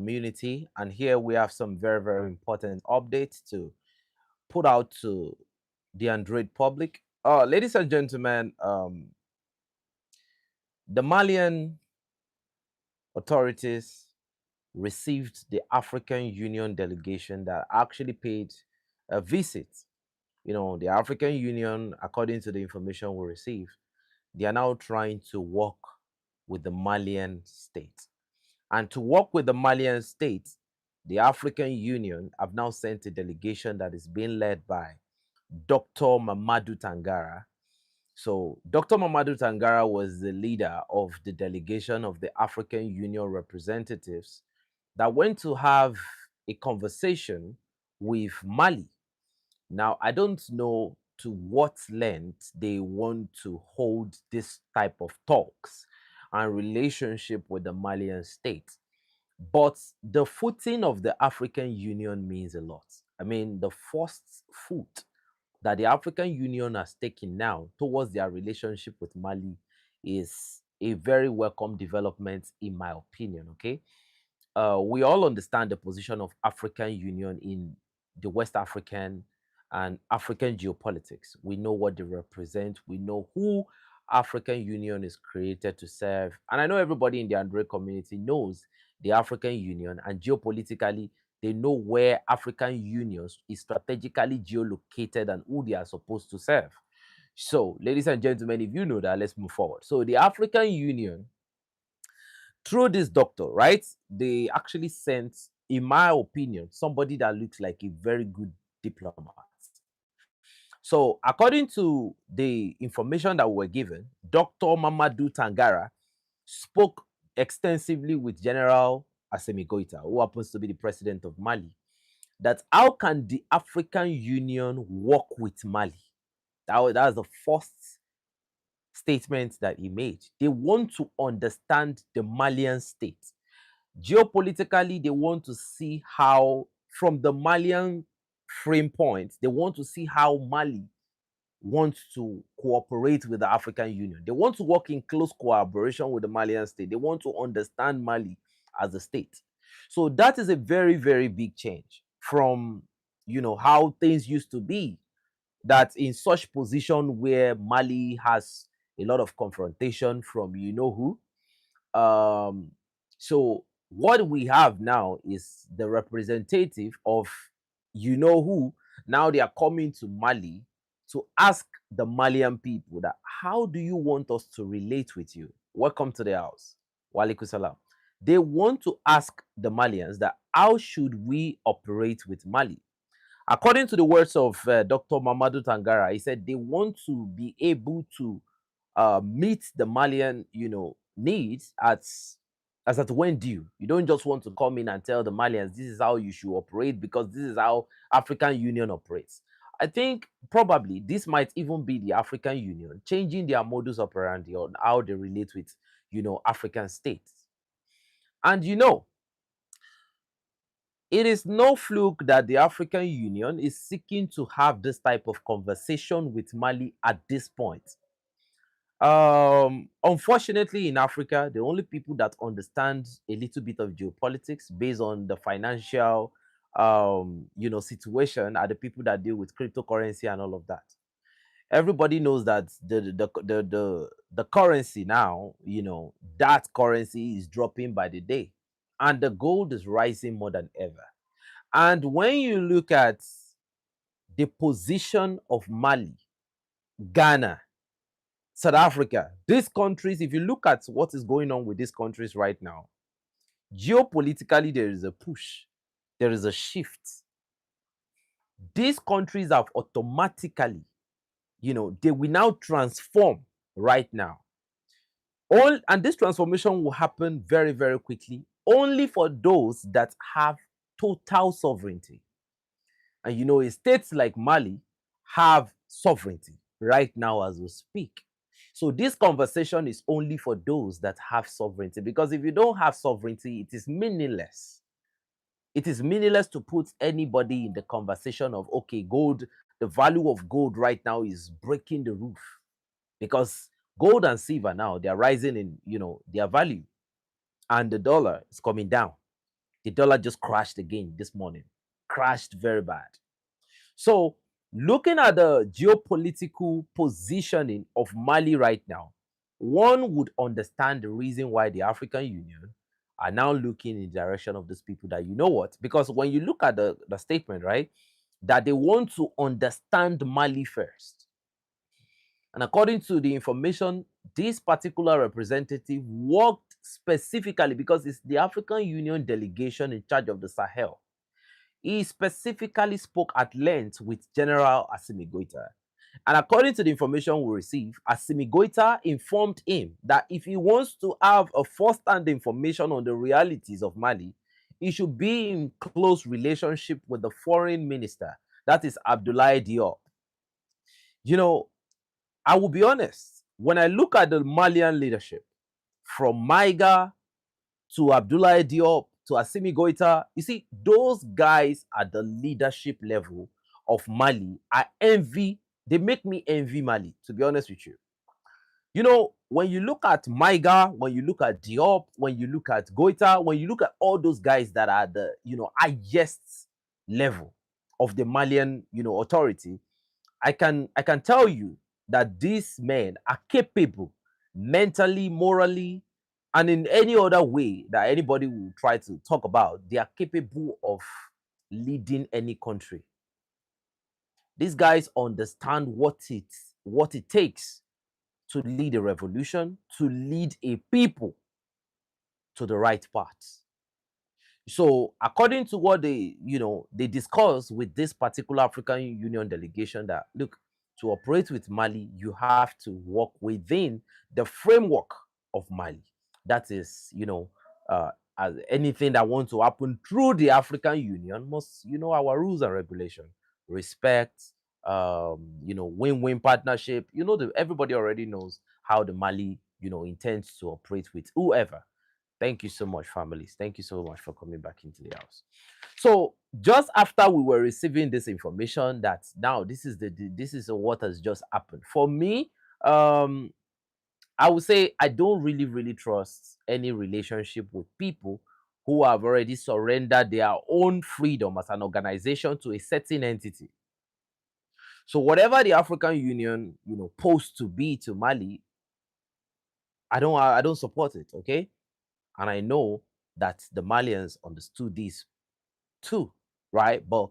community, and here we have some very, very important updates to put out to the Android public. Ladies and gentlemen, the Malian authorities received the African Union delegation that actually paid a visit. The African Union, according to the information we received, they are now trying to work with the Malian state. And to work with the Malian state, the African Union have now sent a delegation that is being led by Dr. Mamadou Tangara. So, Dr. Mamadou Tangara was the leader of the delegation of the African Union representatives that went to have a conversation with Mali. Now, I don't know to what length they want to hold this type of talks and relationship with the Malian state. But the footing of the African Union means a lot. I mean, the first foot that the African Union has taken now towards their relationship with Mali is a very welcome development, in my opinion. Okay. We all understand the position of African Union in the West African and African geopolitics. We know what they represent. We know who African Union is created to serve. And I know everybody in the Android community knows the African Union, and geopolitically, they know where African Union is strategically geolocated and who they are supposed to serve. So, ladies and gentlemen, if you know that, let's move forward. So, the African Union, through this doctor, right? They actually sent, in my opinion, somebody that looks like a very good diplomat. So, according to the information that we were given, Dr. Mamadou Tangara spoke extensively with General Assimi Goita, who happens to be the president of Mali, that how can the African Union work with Mali? That was the first statement that he made. They want to understand the Malian state. Geopolitically, they want to see how, from the Malian frame point, they want to see how Mali wants to cooperate with the African Union. They want to work in close collaboration with the Malian state. They want to understand Mali as a state. So that is a very, very big change from how things used to be. That in such position where Mali has a lot of confrontation from who, um, so what we have now is the representative of who. Now they are coming to Mali to ask the Malian people that how do you want us to relate with you? Welcome to the house. Walaikum salam. They want to ask the Malians that how should we operate with Mali? According to the words of Dr. Mamadou Tangara, he said they want to be able to meet the Malian, needs as at when due. You don't just want to come in and tell the Malians this is how you should operate because this is how African Union operates. I think probably this might even be the African Union changing their modus operandi on how they relate with, African states. And it is no fluke that the African Union is seeking to have this type of conversation with Mali at this point. Unfortunately, in Africa, the only people that understand a little bit of geopolitics based on the financial, situation are the people that deal with cryptocurrency and all of that. Everybody knows that the currency now, that currency is dropping by the day, and the gold is rising more than ever. And when you look at the position of Mali, Ghana, South Africa, these countries, if you look at what is going on with these countries right now, geopolitically, there is a push, there is a shift. These countries have automatically, they will now transform right now. And this transformation will happen very, very quickly, only for those that have total sovereignty. And states like Mali have sovereignty right now as we speak. So this conversation is only for those that have sovereignty, because if you don't have sovereignty, it is meaningless. It is meaningless to put anybody in the conversation of, okay, gold, the value of gold right now is breaking the roof, because gold and silver now, they are rising in, their value, and the dollar is coming down. The dollar just crashed again this morning, crashed very bad. So, looking at the geopolitical positioning of Mali right now, one would understand the reason why the African Union are now looking in the direction of these people that, you know what, because when you look at the statement, right, that they want to understand Mali first. And according to the information, this particular representative worked specifically because it's the African Union delegation in charge of the Sahel. He specifically spoke at length with General Assimi Goita. And according to the information we received, Assimi Goita informed him that if he wants to have a first-hand information on the realities of Mali, he should be in close relationship with the foreign minister, that is Abdoulaye Diop. You know, I will be honest, when I look at the Malian leadership, from Maiga to Abdoulaye Diop to Assimi Goita, you see, those guys at the leadership level of Mali, they make me envy Mali, to be honest with you. You know, when you look at Maiga, when you look at Diop, when you look at Goita, when you look at all those guys that are the, highest level of the Malian, authority, I can tell you that these men are capable mentally, morally, and in any other way that anybody will try to talk about, they are capable of leading any country. These guys understand what it takes to lead a revolution, to lead a people to the right path. So according to what they discussed with this particular African Union delegation, that look, to operate with Mali, you have to work within the framework of Mali. That is, as anything that wants to happen through the African Union must, our rules and regulation, respect, win-win partnership. Everybody already knows how the Mali, intends to operate with whoever. Thank you so much, families. Thank you so much for coming back into the house. So just after we were receiving this information, that now this is what has just happened for me. I would say I don't really really trust any relationship with people who have already surrendered their own freedom as an organization to a certain entity. So whatever the African Union, posed to be to Mali, I don't support it. Okay, and I know that the Malians understood this too, right? But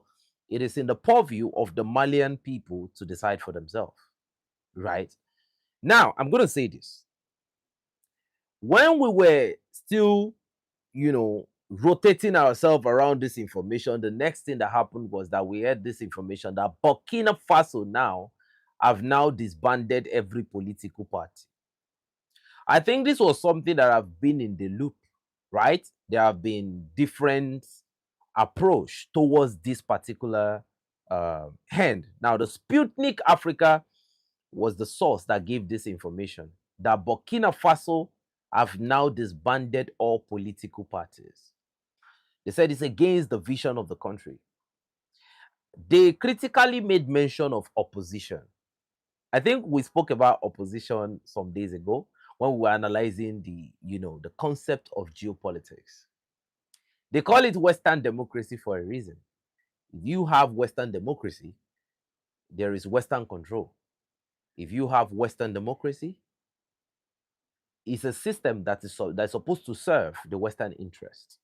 it is in the purview of the Malian people to decide for themselves, right? Now, I'm going to say this. When we were still, rotating ourselves around this information, the next thing that happened was that we had this information that Burkina Faso now have now disbanded every political party. I think this was something that have been in the loop, right? There have been different approach towards this particular hand. Now, the Sputnik Africa was the source that gave this information that Burkina Faso have now disbanded all political parties. They said it's against the vision of the country. They critically made mention of opposition. I think we spoke about opposition some days ago when we were analyzing the concept of geopolitics. They call it Western democracy for a reason. If you have Western democracy, there is Western control. If you have Western democracy, it's a system that's supposed to serve the Western interest.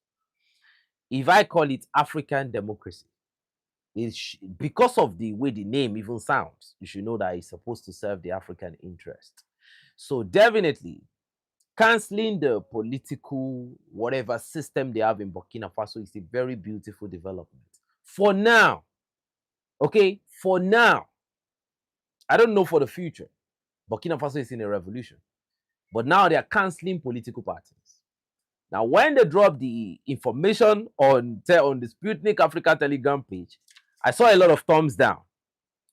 If I call it African democracy, because of the way the name even sounds, you should know that it's supposed to serve the African interest. So definitely, canceling the political whatever system they have in Burkina Faso is a very beautiful development. For now, okay, for now, I don't know for the future. Burkina Faso is in a revolution. But now they are canceling political parties. Now, when they drop the information on the Sputnik Africa Telegram page, I saw a lot of thumbs down,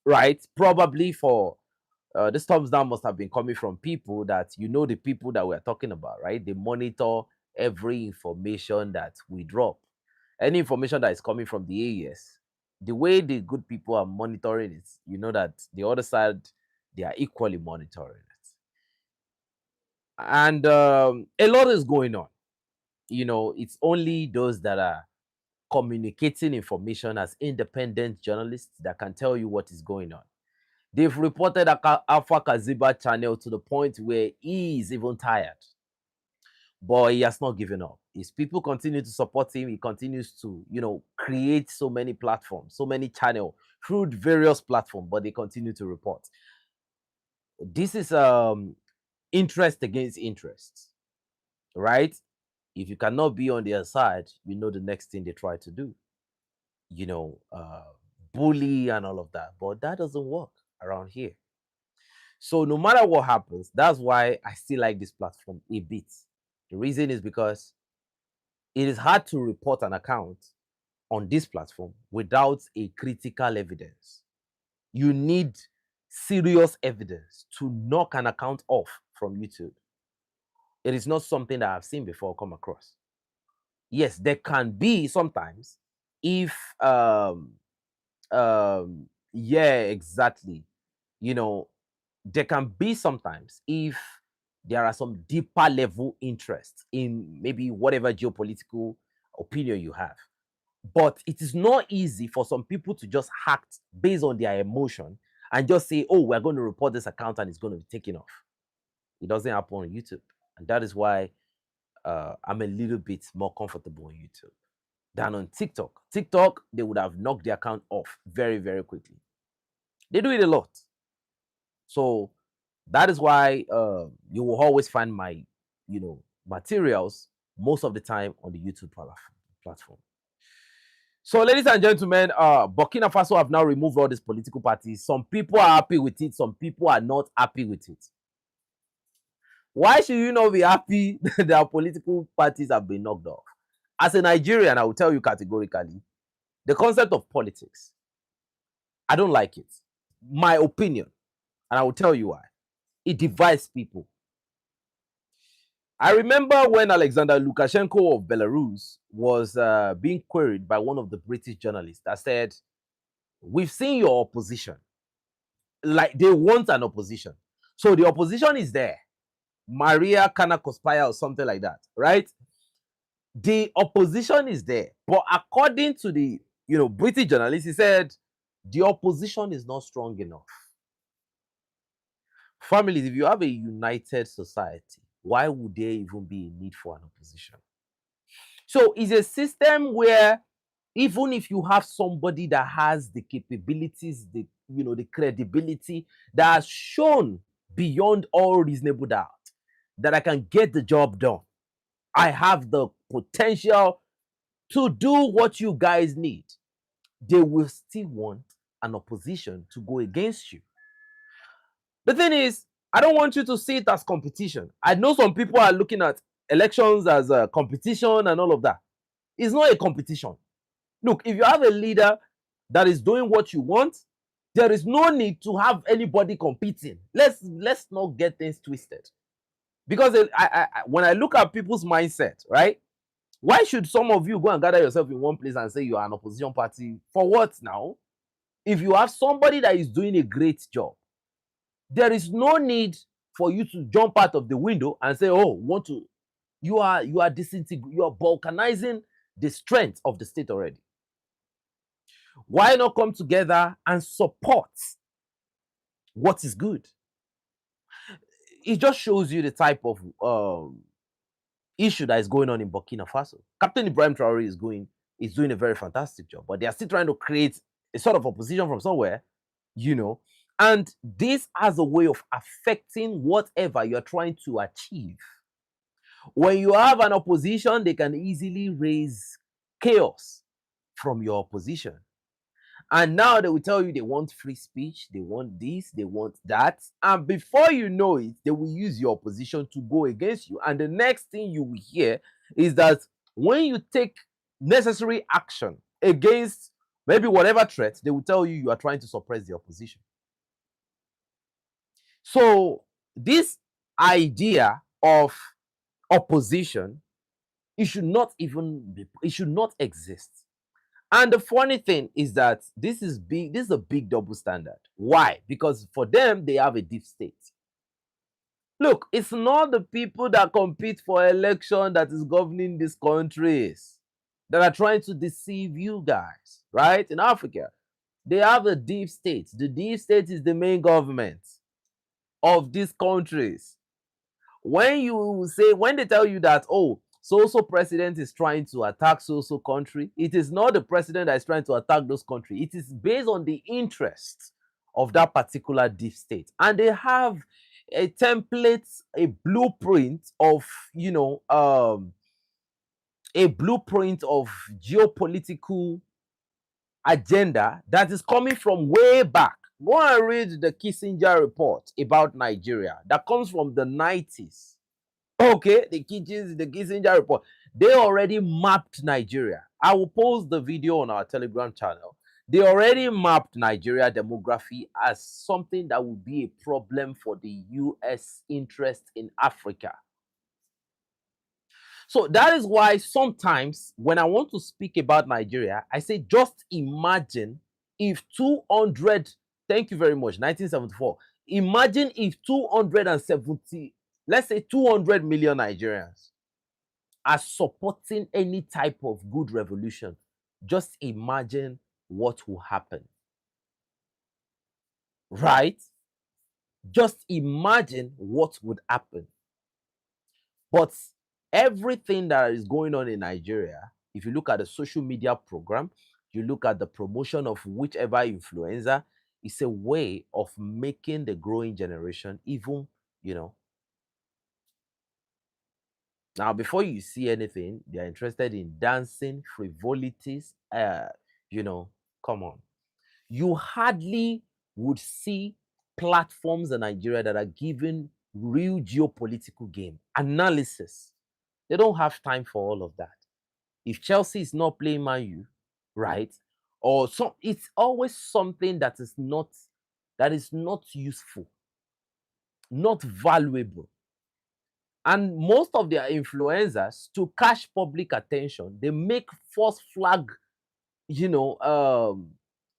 right? Probably for this thumbs down must have been coming from people that the people that we're talking about, right? They monitor every information that we drop. Any information that is coming from the AES, the way the good people are monitoring it, that the other side, they are equally monitoring it. And a lot is going on. It's only those that are communicating information as independent journalists that can tell you what is going on. They've reported Alpha Kaziba channel to the point where he is even tired. But he has not given up. His people continue to support him. He continues to, create so many platforms, so many channels through various platforms, but they continue to report. This is interest against interest, right? If you cannot be on their side, you know the next thing they try to do, you know, uh, bully and all of that. But that doesn't work around here. So no matter what happens, that's why I still like this platform a bit. The reason is because it is hard to report an account on this platform without a critical evidence. You need serious evidence to knock an account off from YouTube. It is not something that I've seen before come across. Yes, there can be sometimes if yeah, exactly. You know, there can be sometimes if there are some deeper level interests in maybe whatever geopolitical opinion you have. But it is not easy for some people to just act based on their emotion and just say, oh, we're going to report this account and it's going to be taken off. It doesn't happen on YouTube. And that is why I'm a little bit more comfortable on YouTube than on TikTok. TikTok, they would have knocked the account off very, very quickly. They do it a lot. So that is why you will always find my, materials most of the time on the YouTube platform. So, ladies and gentlemen, Burkina Faso have now removed all these political parties. Some people are happy with it. Some people are not happy with it. Why should you not be happy that our political parties have been knocked off? As a Nigerian, I will tell you categorically, the concept of politics, I don't like it. My opinion, and I will tell you why. It divides people. I remember when Alexander Lukashenko of Belarus was being queried by one of the British journalists that said, we've seen your opposition. Like they want an opposition. So the opposition is there. Maria Kanakospaya or something like that, right? The opposition is there. But according to the British journalist, he said the opposition is not strong enough. Families, if you have a united society, why would there even be a need for an opposition? So it's a system where even if you have somebody that has the capabilities, the credibility that has shown beyond all reasonable doubt that I can get the job done, I have the potential to do what you guys need, they will still want an opposition to go against you. The thing is, I don't want you to see it as competition. I know some people are looking at elections as a competition and all of that. It's not a competition. Look, if you have a leader that is doing what you want, there is no need to have anybody competing. Let's not get things twisted. Because when I look at people's mindset, right? Why should some of you go and gather yourself in one place and say you are an opposition party? For what now? If you have somebody that is doing a great job, there is no need for you to jump out of the window and say, oh, you are balkanizing the strength of the state already. Why not come together and support what is good? It just shows you the type of issue that is going on in Burkina Faso. Captain Ibrahim Traore is doing a very fantastic job, but they are still trying to create a sort of opposition from somewhere, and this has a way of affecting whatever you're trying to achieve. When you have an opposition, they can easily raise chaos from your opposition. And now they will tell you they want free speech, they want this, they want that. And before you know it, they will use your opposition to go against you. And the next thing you will hear is that when you take necessary action against maybe whatever threat, they will tell you you are trying to suppress the opposition. So this idea of opposition, it should not exist. And the funny thing is that this is a big double standard. Why? Because for them, they have a deep state. Look, it's not the people that compete for election that is governing these countries. that are trying to deceive you guys, right? In Africa, they have a deep state. The deep state is the main government of these countries. When they tell you that, oh, so president is trying to attack so country, it is not the president that is trying to attack those country. It is based on the interests of that particular deep state, and they have a template, a blueprint of, a blueprint of geopolitical agenda that is coming from way back. Go and read the Kissinger report about Nigeria that comes from the 90s. Okay, the Kissinger report. They already mapped Nigeria. I will post the video on our Telegram channel. They already mapped Nigeria demography as something that would be a problem for the US interest in Africa. So that is why sometimes when I want to speak about Nigeria, I say just imagine if 200, thank you very much, 1974. Imagine if 270, let's say 200 million Nigerians are supporting any type of good revolution. Just imagine what will happen. Right? Just imagine what would happen. But everything that is going on in Nigeria, if you look at the social media program, you look at the promotion of whichever influencer, it's a way of making the growing generation even, now before you see anything, they're interested in dancing, frivolities, come on. You hardly would see platforms in Nigeria that are giving real geopolitical game analysis. They don't have time for all of that. If Chelsea is not playing Man U, right? Or some, it's always something that is not useful, not valuable. And most of their influencers, to catch public attention, they make false flag,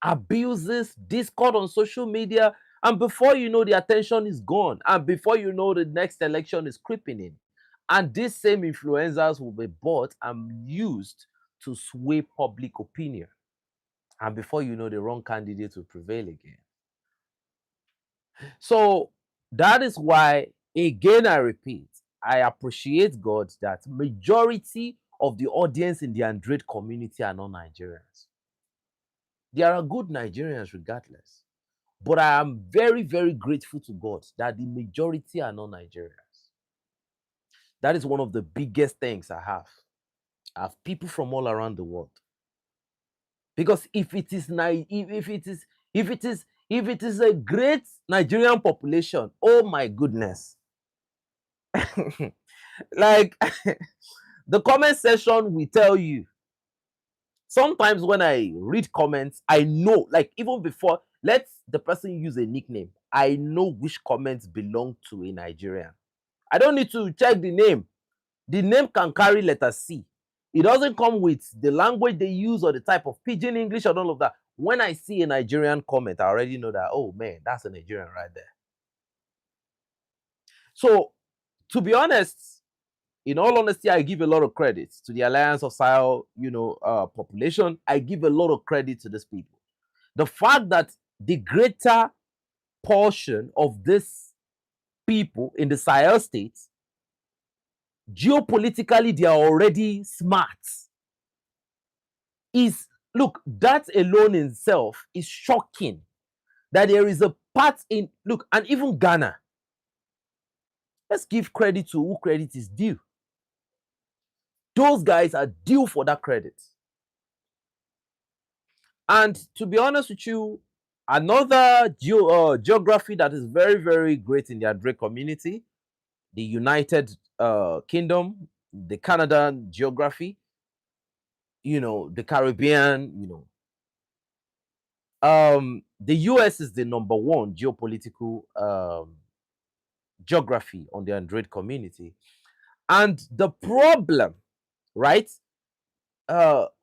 abuses, discord on social media, and before you know, the attention is gone, and before you know, the next election is creeping in, and these same influencers will be bought and used to sway public opinion, and before you know, the wrong candidate will prevail again. So that is why, again, I repeat, I appreciate God that majority of the audience in the Android community are not Nigerians. There are good Nigerians regardless. But I am very, very grateful to God that the majority are not Nigerians. That is one of the biggest things I have. I have people from all around the world. Because if it is a great Nigerian population, oh my goodness. Like the comment section will tell you. Sometimes when I read comments, I know, like even before, let the person use a nickname, I know which comments belong to a Nigerian. I don't need to check the name. The name can carry letter C. It doesn't come with the language they use or the type of pidgin English or all of that. When I see a Nigerian comment, I already know that, oh man, that's a Nigerian right there. So, to be honest, in all honesty, I give a lot of credit to the Alliance of Sahel, population. I give a lot of credit to these people. The fact that the greater portion of these people in the Sahel states, geopolitically, they are already smart. Look, that alone in itself is shocking. That there is a part in, look, and even Ghana. Let's give credit to who credit is due. Those guys are due for that credit. And to be honest with you, another geography that is very, very great in the Andre community, the United Kingdom, the Canadian geography, the Caribbean, the US is the number one geopolitical geography on the Android community. And the problem, right,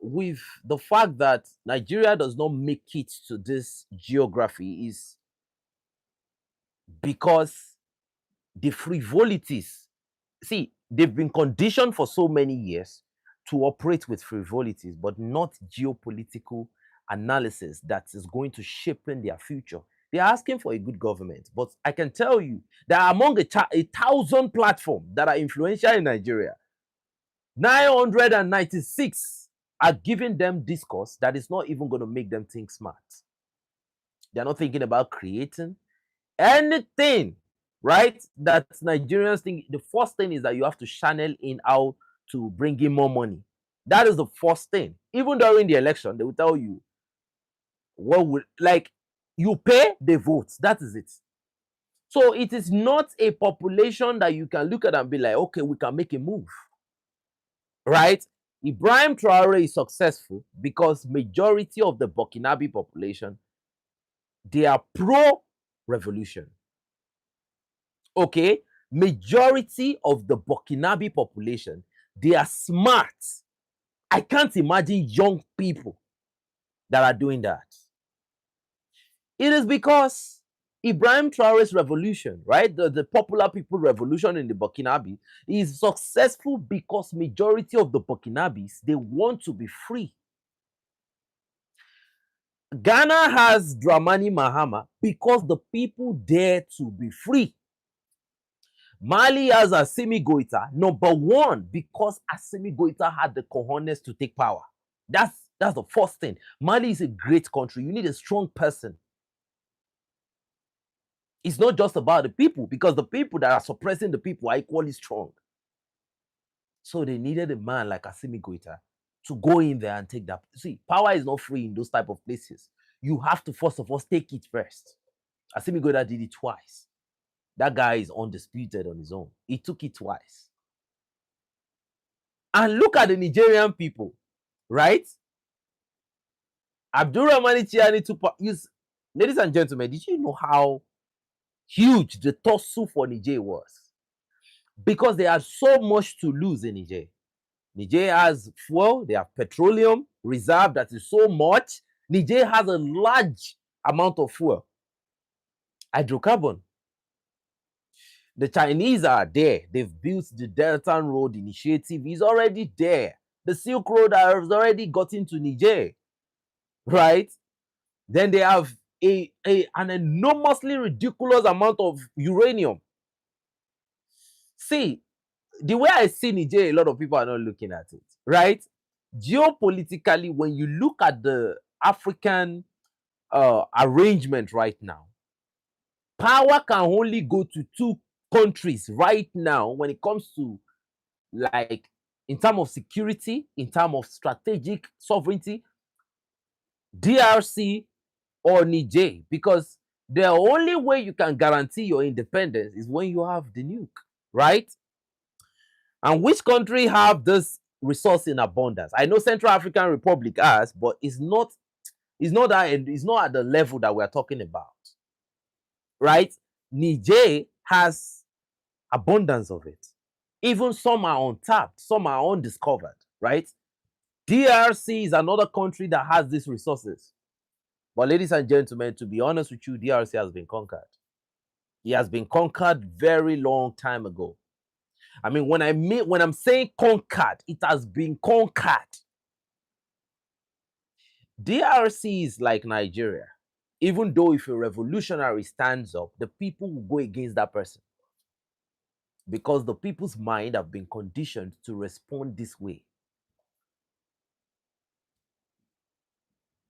with the fact that Nigeria does not make it to this geography is because the frivolities, see, they've been conditioned for so many years to operate with frivolities, but not geopolitical analysis that is going to shape in their future. They are asking for a good government, but I can tell you that among a thousand platforms that are influential in Nigeria, 996 are giving them discourse that is not even going to make them think smart. They're not thinking about creating anything, right? That Nigerians think. The first thing is that you have to channel in how to bring in more money. That is the first thing. Even during the election, they will tell you what would, like, you pay, they vote. That is it. So it is not a population that you can look at and be like, okay, we can make a move, right? Ibrahim Traore is successful because majority of the Burkinabe population, they are pro-revolution. Okay? Majority of the Burkinabe population, they are smart. I can't imagine young people that are doing that. It is because Ibrahim Traore's revolution, right? The popular people revolution in the Burkinabe is successful because majority of the Burkinabes, they want to be free. Ghana has Dramani Mahama because the people dare to be free. Mali has Assimi Goita, number one, because Assimi Goita had the cojones to take power. That's the first thing. Mali is a great country. You need a strong person. It's not just about the people, because the people that are suppressing the people are equally strong. So they needed a man like Assimi Goita to go in there and take that. See, power is not free in those type of places. You have to first of all take it first. Assimi Goita did it twice. That guy is undisputed on his own. He took it twice. And look at the Nigerian people, right? Abdurrahmani Chiani took part. Ladies and gentlemen, did you know how huge the tussle for Niger was? Because they had so much to lose in Niger. Niger has fuel, they have petroleum reserve that is so much. Niger has a large amount of fuel. Hydrocarbon. The Chinese are there. They've built the Delta Road Initiative. It's already there. The Silk Road has already got into Niger, right? Then they have an enormously ridiculous amount of uranium. See, the way I see Niger, a lot of people are not looking at it, right? Geopolitically, when you look at the African arrangement right now, power can only go to two countries right now when it comes to, like, in terms of security, in terms of strategic sovereignty, DRC or Niger, because the only way you can guarantee your independence is when you have the nuke, right? And which country have this resource in abundance? I know Central African Republic has, but it's not at the level that we're talking about, right? Niger has abundance of it. Even some are untapped, some are undiscovered, right? DRC is another country that has these resources. But ladies and gentlemen, to be honest with you, DRC has been conquered. It has been conquered very long time ago. I mean, when I'm saying conquered, it has been conquered. DRC is like Nigeria. Even though if a revolutionary stands up, the people will go against that person, because the people's mind have been conditioned to respond this way.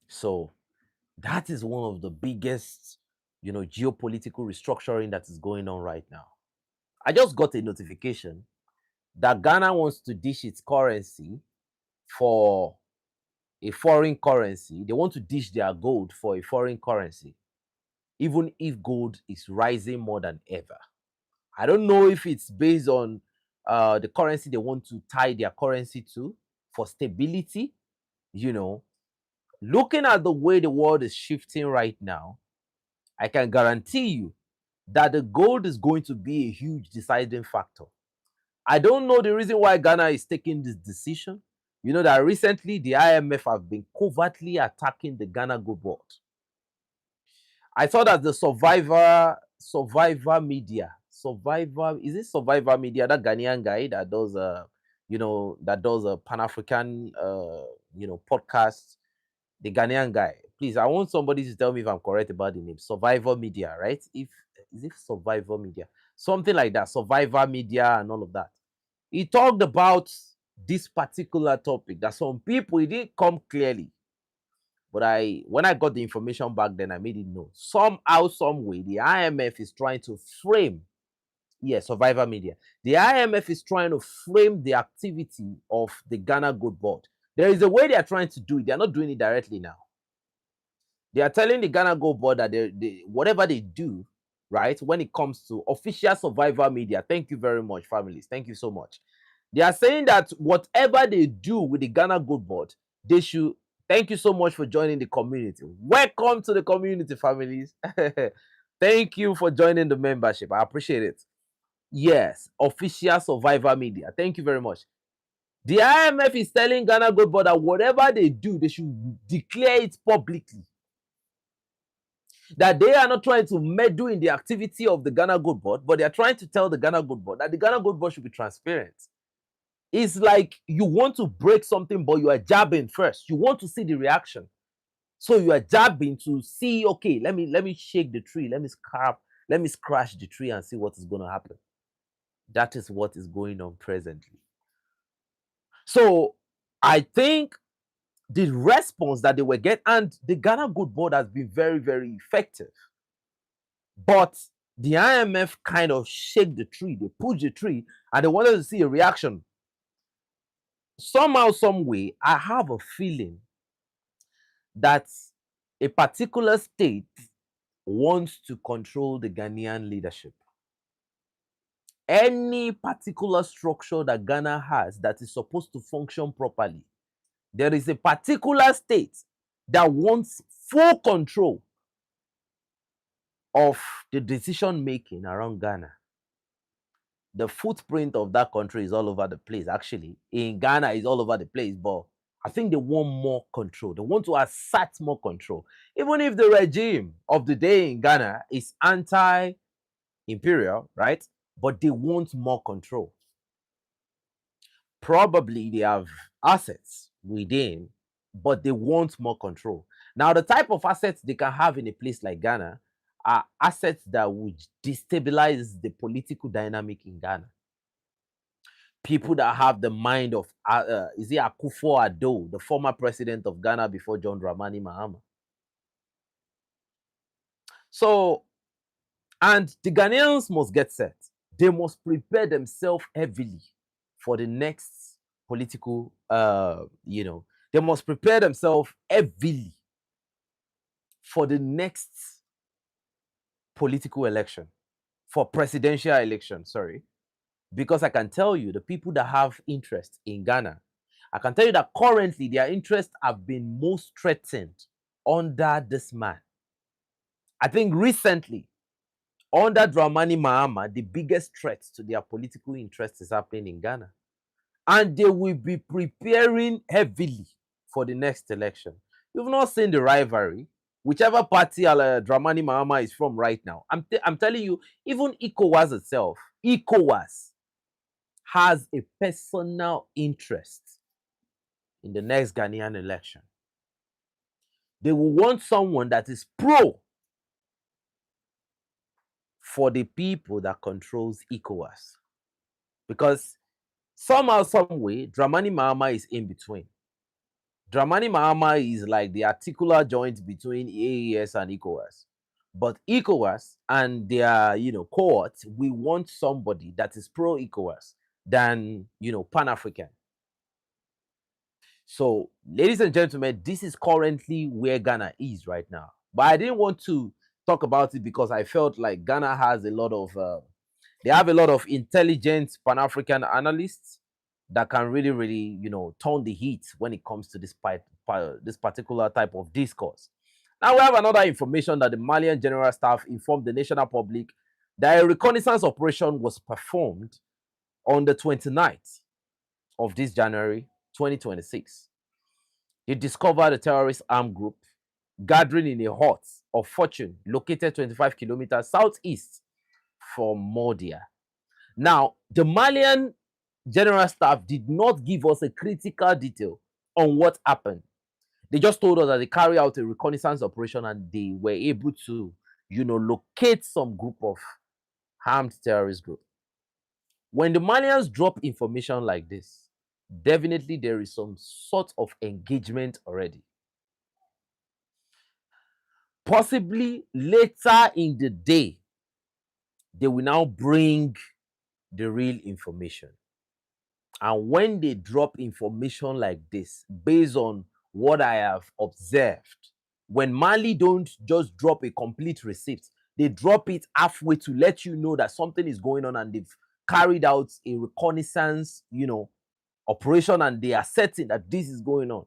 So that is one of the biggest, geopolitical restructuring that is going on right now. I just got a notification that Ghana wants to dish its currency for a foreign currency. They want to dish their gold for a foreign currency, even if gold is rising more than ever. I don't know if it's based on the currency they want to tie their currency to for stability. Looking at the way the world is shifting right now, I can guarantee you that the gold is going to be a huge deciding factor. I don't know the reason why Ghana is taking this decision. You know that recently the IMF have been covertly attacking the Ghana Gold Board. I saw that the Survivor Media, that Ghanaian guy that does that does a Pan-African, podcast. The Ghanaian guy. Please, I want somebody to tell me if I'm correct about the name. Survivor Media, right? If is it Survivor Media, something like that. Survivor Media and all of that. He talked about this particular topic that some people it didn't come clearly, but when I got the information back then, I made it known. Somehow, some way, the IMF is trying to frame, yes, Survivor Media. The IMF is trying to frame the activity of the Ghana Good Board. There is a way they are trying to do it. They are not doing it directly now. They are telling the Ghana Gold Board that whatever they do, right, when it comes to official Survivor Media, thank you very much, families. Thank you so much. They are saying that whatever they do with the Ghana Gold Board, they should. Thank you so much for joining the community. Welcome to the community, families. Thank you for joining the membership. I appreciate it. Yes, official Survivor Media. Thank you very much. The IMF is telling Ghana Gold Board that whatever they do, they should declare it publicly. That they are not trying to meddle in the activity of the Ghana Gold Board, but they are trying to tell the Ghana Gold Board that the Ghana Gold Board should be transparent. It's like you want to break something, but you are jabbing first. You want to see the reaction. So you are jabbing to see, okay, let me shake the tree, let me scratch the tree and see what is going to happen. That is what is going on presently. So I think the response that they were getting, and the Ghana Good Board has been very, very effective. But the IMF kind of shake the tree, they push the tree, and they wanted to see a reaction. Somehow, some way, I have a feeling that a particular state wants to control the Ghanaian leadership. Any particular structure that Ghana has that is supposed to function properly, there is a particular state that wants full control of the decision making around Ghana. The footprint of that country is all over the place. Actually, in Ghana, is all over the place, but I think they want more control. They want to assert more control. Even if the regime of the day in Ghana is anti-imperial, right? But they want more control. Probably they have assets within, but they want more control. Now, the type of assets they can have in a place like Ghana are assets that would destabilize the political dynamic in Ghana. People that have the mind of, is it Akufo-Addo, the former president of Ghana before John Dramani Mahama. So, and the Ghanaians must get set. They must prepare themselves heavily for the next political, they must prepare themselves heavily for the next political election, for presidential election, sorry. Because I can tell you, the people that have interest in Ghana, I can tell you that currently their interests have been most threatened under this man. I think recently, under Dramani Mahama, the biggest threat to their political interests is happening in Ghana. And they will be preparing heavily for the next election. You've not seen the rivalry. Whichever party Dramani Mahama is from right now, I'm telling you, even ECOWAS itself, ECOWAS has a personal interest in the next Ghanaian election. They will want someone that is pro for the people that controls ECOWAS. Because somehow, some way, Dramani Mahama is in between. Dramani Mahama is like the articular joint between AES and ECOWAS. But ECOWAS and their, cohorts, we want somebody that is pro ECOWAS than, Pan-African. So, ladies and gentlemen, this is currently where Ghana is right now. But I didn't want to talk about it because I felt like Ghana has a lot of, they have a lot of intelligent Pan-African analysts that can really, really, turn the heat when it comes to this particular type of discourse. Now we have another information that the Malian General Staff informed the national public that a reconnaissance operation was performed on the 29th of this January 2026. They discovered a terrorist armed group gathering in a hut of fortune located 25 kilometers southeast from Modia. Now, the Malian general staff did not give us a critical detail on what happened. They just told us that they carry out a reconnaissance operation and they were able to, locate some group of armed terrorist group. When the Malians drop information like this, definitely there is some sort of engagement already. Possibly later in the day, they will now bring the real information. And when they drop information like this, based on what I have observed, when Mali don't just drop a complete receipt, they drop it halfway to let you know that something is going on and they've carried out a reconnaissance, operation, and they are certain that this is going on.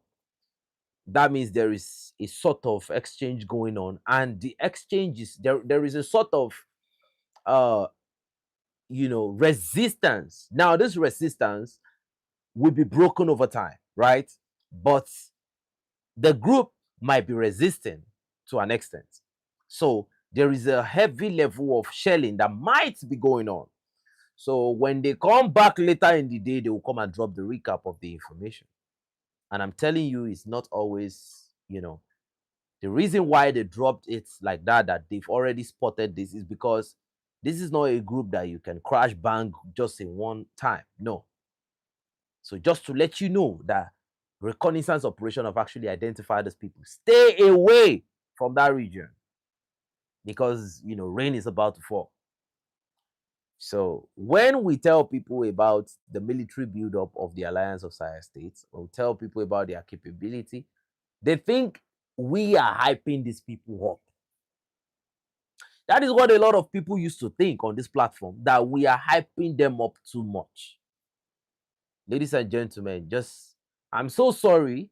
That means there is a sort of exchange going on, and the exchange is there is a sort of uh resistance. Now this resistance will be broken over time, right? But the group might be resisting to an extent. So there is a heavy level of shelling that might be going on. So when they come back later in the day, they will come and drop the recap of the information. And I'm telling you, it's not always, the reason why they dropped it like that, that they've already spotted this, is because this is not a group that you can crash bang just in one time. No. So just to let you know that reconnaissance operation have actually identified these people. Stay away from that region because rain is about to fall. So when we tell people about the military buildup of the Alliance of Sahel States, or tell people about their capability, they think we are hyping these people up. That is what a lot of people used to think on this platform, that we are hyping them up too much. Ladies and gentlemen, I'm so sorry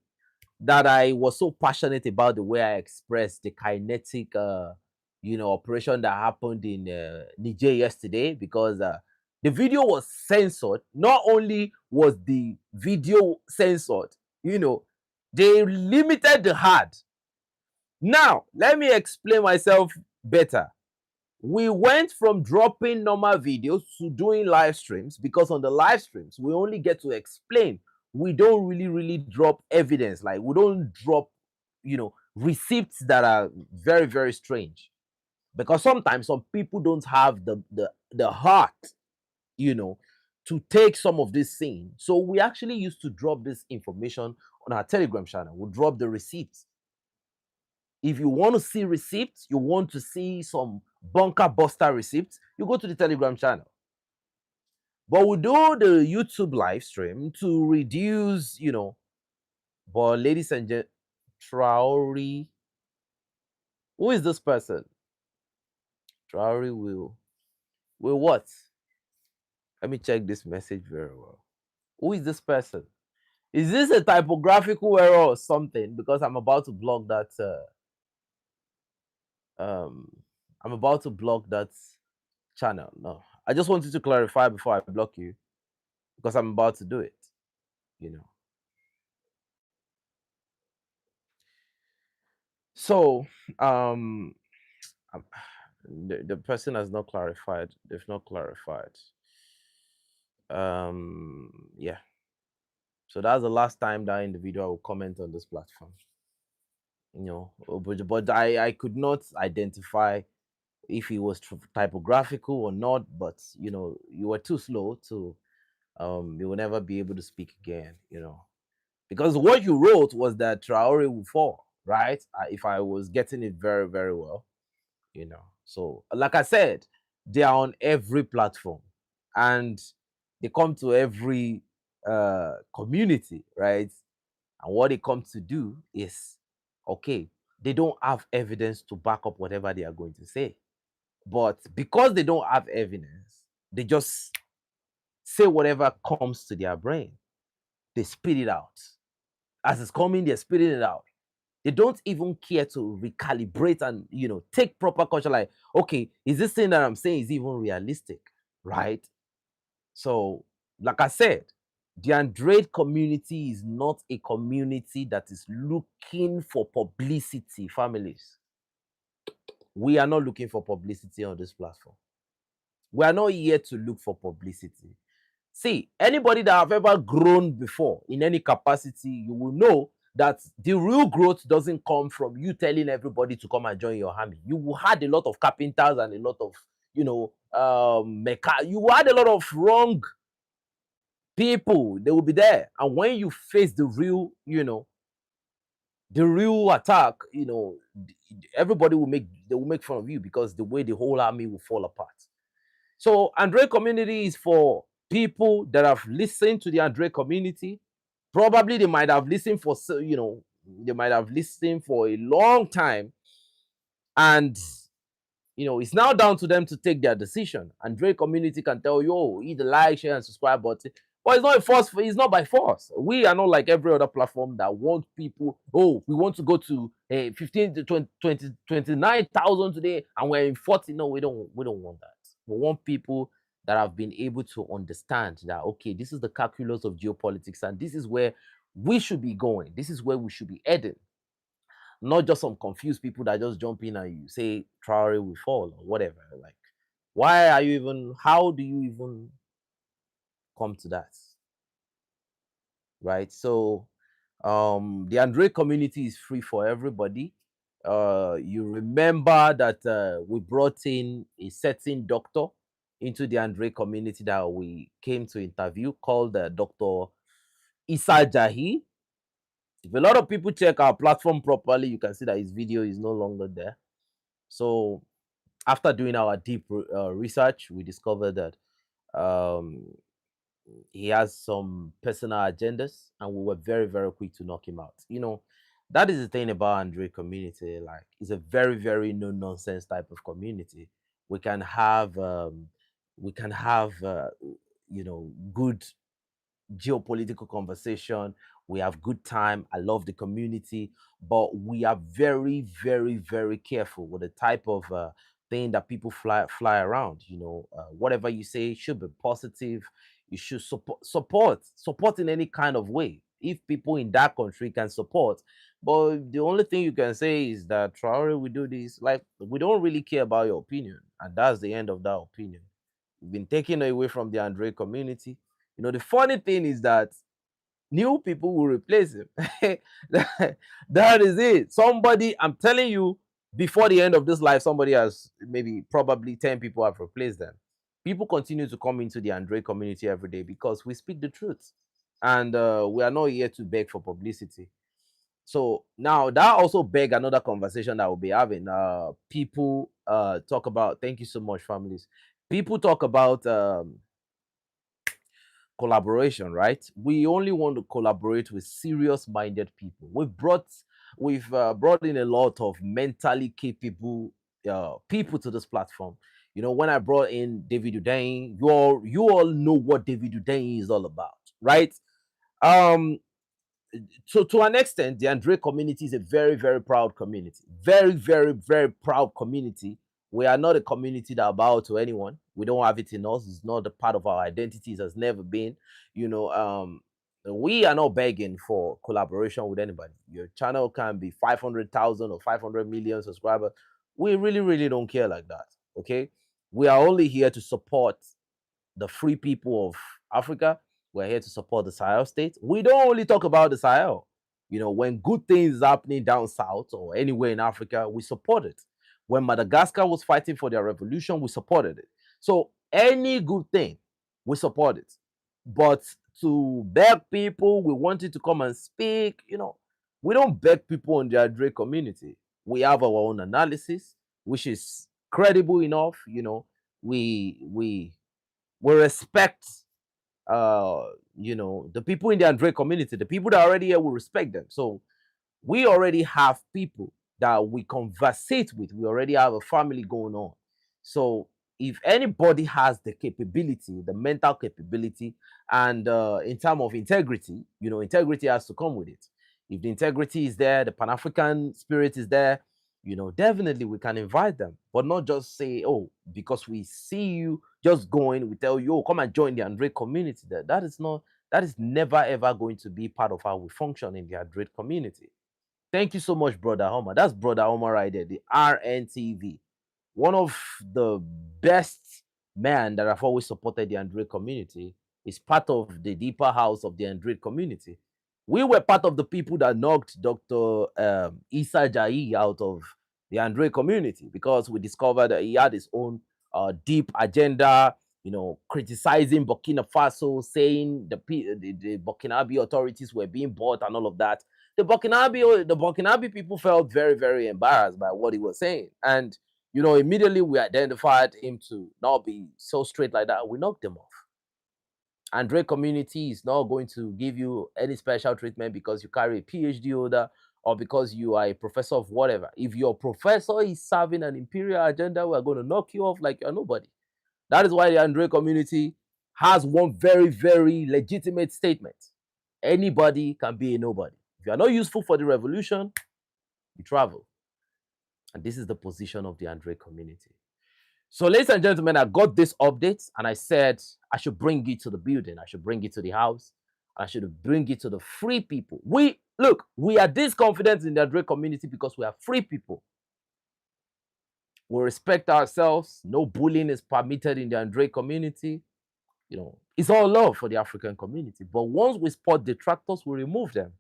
that I was so passionate about the way I expressed the kinetic, operation that happened in Niger yesterday, because the video was censored. Not only was the video censored, they limited the hard. Now, let me explain myself better. We went from dropping normal videos to doing live streams, because on the live streams, we only get to explain. We don't really drop evidence. Like, we don't drop, receipts that are very, very strange. Because sometimes some people don't have the heart, to take some of this scene. So we actually used to drop this information on our Telegram channel. We'll drop the receipts. If you want to see receipts, you want to see some bunker buster receipts, you go to the Telegram channel. But we do the YouTube live stream to reduce, But ladies and gentlemen, Traore, who is this person? Traore will what? Let me check this message very well. Who is this person? Is this a typographical error or something? Because I'm about to block that. I'm about to block that channel. No, I just wanted to clarify before I block you, because I'm about to do it. So, um, the person has not clarified. They've not clarified. Yeah. So that's the last time that individual will comment on this platform. But I could not identify if he was typographical or not. But you were too slow to. You will never be able to speak again. Because what you wrote was that Traore will fall, right? If I was getting it very, very well, So, like I said, they are on every platform, and they come to every community, right? And what they come to do is, okay, they don't have evidence to back up whatever they are going to say. But because they don't have evidence, they just say whatever comes to their brain. They spit it out. As it's coming, they're spitting it out. They don't even care to recalibrate and take proper culture. Like, okay, is this thing that I'm saying is even realistic, right? So, like I said, the Android community is not a community that is looking for publicity. Families, we are not looking for publicity on this platform. We are not here to look for publicity. See, anybody that have ever grown before in any capacity, you will know that the real growth doesn't come from you telling everybody to come and join your army. You will had a lot of carpenters and a lot of, you had a lot of wrong people. They will be there, and when you face the real, the real attack, everybody will make fun of you because the way the whole army will fall apart. So Andre community is for people that have listened to the Andre community. Probably they might have listened for, they might have listened for a long time, and it's now down to them to take their decision. And Drake community can tell you, oh, either like, share, and subscribe button. But it's not a force. It's not by force. We are not like every other platform that want people. Oh, we want to go to 15 to 20, 29,000 today, and we're in 40. No, we don't. We don't want that. We want people that have been able to understand that, okay, this is the calculus of geopolitics, and this is where we should be going. This is where we should be heading, not just some confused people that just jump in and you say Traore will fall or whatever. Like, why are you even? How do you even come to that? Right? So, the Andre community is free for everybody. You remember that we brought in a certain doctor into the Andre community that we came to interview called Dr. Issa Jahi. If a lot of people check our platform properly, you can see that his video is no longer there. So after doing our deep research, we discovered that um, he has some personal agendas, and we were very, very quick to knock him out. That is the thing about Andre community. Like, it's a very, very no nonsense type of community. We can have, good geopolitical conversation. We have good time. I love the community, but we are very, very, very careful with the type of thing that people fly around. Whatever you say should be positive. You should support in any kind of way. If people in that country can support, but the only thing you can say is that Traore will do this. Like, we don't really care about your opinion, and that's the end of that opinion. We've been taken away from the Andre community. The funny thing is that new people will replace him. That is it. Somebody, I'm telling you, before the end of this life, somebody has, maybe probably 10 people have replaced them. People continue to come into the Andre community every day because we speak the truth. And we are not here to beg for publicity. So now that also beg another conversation that we'll be having. People talk about, thank you so much, families. People talk about collaboration, right? We only want to collaborate with serious minded people. We've brought in a lot of mentally capable people to this platform. When I brought in David Udain, you all know what David Udain is all about, right? um so to an extent, the Andre community is a very, very proud community. Very, very, very proud community. We are not a community that bow to anyone. We don't have it in us. It's not a part of our identities. Has never been. You know, we are not begging for collaboration with anybody. Your channel can be 500,000 or 500 million subscribers. We really, really don't care like that. Okay, we are only here to support the free people of Africa. We're here to support the Sahel states. We don't only talk about the Sahel. When good things is happening down south or anywhere in Africa, we support it. When Madagascar was fighting for their revolution, we supported it. So any good thing, we support it. But to beg people, we want you to come and speak, we don't beg people in the Drake community. We have our own analysis, which is credible enough. We respect the people in the Andre community, the people that are already here, we respect them. So we already have people that we conversate with. We already have a family going on. So if anybody has the capability, the mental capability, and in terms of integrity, integrity has to come with it. If the integrity is there, the Pan-African spirit is there, definitely we can invite them, but not just say, oh, because we see you just going, we tell you, oh, come and join the Andre community. That is never ever going to be part of how we function in the Andre community. Thank you so much, Brother Homer. That's Brother Homer right there, the RNTV. One of the best men that have always supported the Andre community. is part of the deeper house of the Android community. We were part of the people that knocked Dr. Issa Jai out of the Android community because we discovered that he had his own deep agenda, criticizing Burkina Faso, saying the Burkinabe authorities were being bought and all of that. The Burkinabe people felt very, very embarrassed by what he was saying. And, immediately we identified him to not be so straight like that. We knocked him off. Android community is not going to give you any special treatment because you carry a PhD holder or because you are a professor of whatever. If your professor is serving an imperial agenda, we're going to knock you off like you're nobody. That is why the Android community has one very, very legitimate statement. Anybody can be a nobody. If you are not useful for the revolution, you travel. And this is the position of the Android community. So, ladies and gentlemen, I got this update and I said I should bring it to the building. I should bring it to the house. I should bring it to the free people. We are this confident in the Android community because we are free people. We respect ourselves. No bullying is permitted in the Android community. It's all love for the African community. But once we spot detractors, we remove them.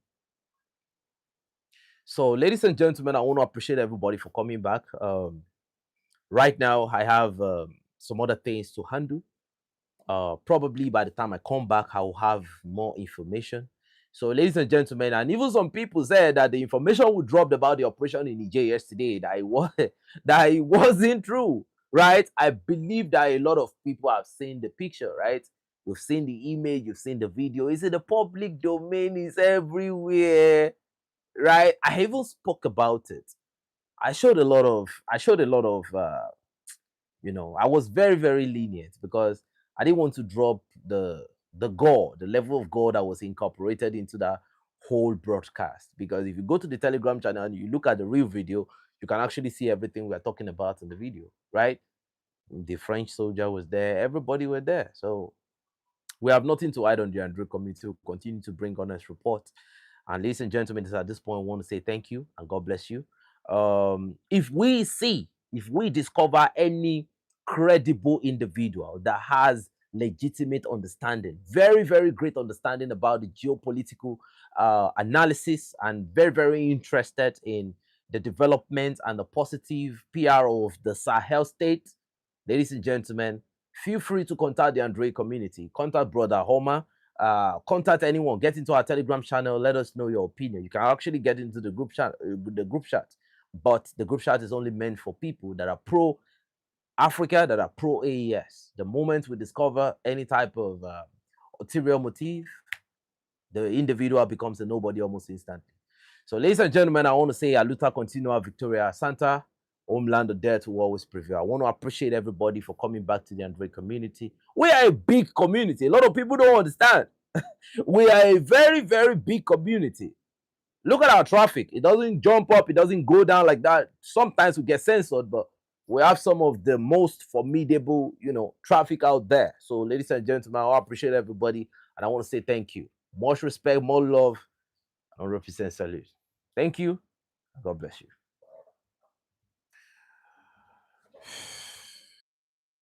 So, ladies and gentlemen, I want to appreciate everybody for coming back. Right now, I have some other things to handle. Probably by the time I come back, I will have more information. So, ladies and gentlemen, and even some people said that the information we dropped about the operation in Niger yesterday that it wasn't true, right? I believe that a lot of people have seen the picture, right? You've seen the image, you've seen the video. It's in the public domain, it's everywhere, right? I even spoke about it. I showed a lot of I was very, very lenient because I didn't want to drop the level of gore that was incorporated into that whole broadcast. Because if you go to the Telegram channel and you look at the real video, you can actually see everything we're talking about in the video, right? The French soldier was there, everybody were there. So we have nothing to hide on the Android community. We'll continue to bring honest reports. And ladies and gentlemen, at this point, I want to say thank you and God bless you. If we discover any credible individual that has legitimate understanding, very, very great understanding about the geopolitical analysis, and very, very interested in the development and the positive PR of the Sahel state, ladies and gentlemen, feel free to contact the Android community. Contact Brother Homer. Contact anyone. Get into our Telegram channel. Let us know your opinion. You can actually get into the group chat. But the group chat is only meant for people that are pro Africa, that are pro AES. The moment we discover any type of ulterior motive, the individual becomes a nobody almost instantly. So, ladies and gentlemen, I want to say Aluta Continua Victoria Santa. Homeland of death will always prevail. I want to appreciate everybody for coming back to the Android community. We are a big community. A lot of people don't understand. We are a very, very big community. Look at our traffic. It doesn't jump up. It doesn't go down like that. Sometimes we get censored, but we have some of the most formidable, traffic out there. So, ladies and gentlemen, I appreciate everybody. And I want to say thank you. Much respect, more love, and 100% salute. Thank you. God bless you.